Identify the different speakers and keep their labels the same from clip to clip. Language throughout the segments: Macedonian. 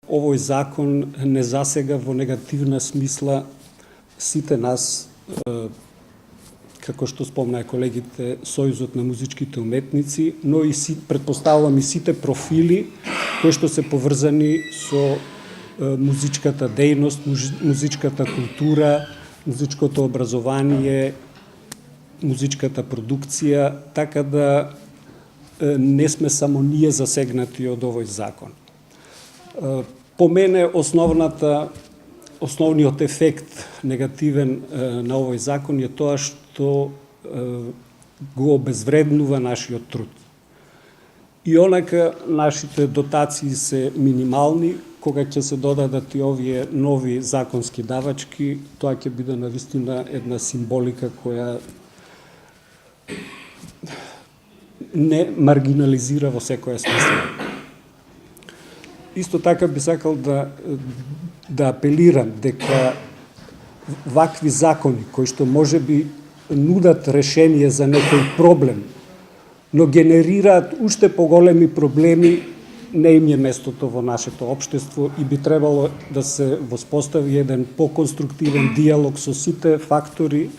Speaker 1: овој закон не засега во негативна смисла сите нас, како што спомнаа колегите, Сојузот на музичките уметници, но и предпоставувам и сите профили кои што се поврзани со музичката дејност, музичката култура, музичкото образование, музичката продукција, така да не сме само ние засегнати од овој закон. По мене основниот ефект негативен на овој закон е тоа што го обезвреднува нашиот труд. И онака нашите дотации се минимални, кога ќе се додадат и овие нови законски давачки, тоа ќе биде навистина една символика која не маргинализира во секоја смисла. Исто така би сакал да апелирам дека вакви закони кои што можеби нудат решение за некој проблем, но генерираат уште поголеми проблеми, не им е местото во нашето општество и би требало да се воспостави еден поконструктивен диалог со сите фактори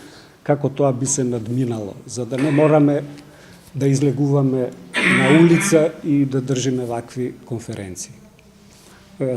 Speaker 1: како тоа би се надминало, за да не мораме да излегуваме на улица и да држиме вакви конференции.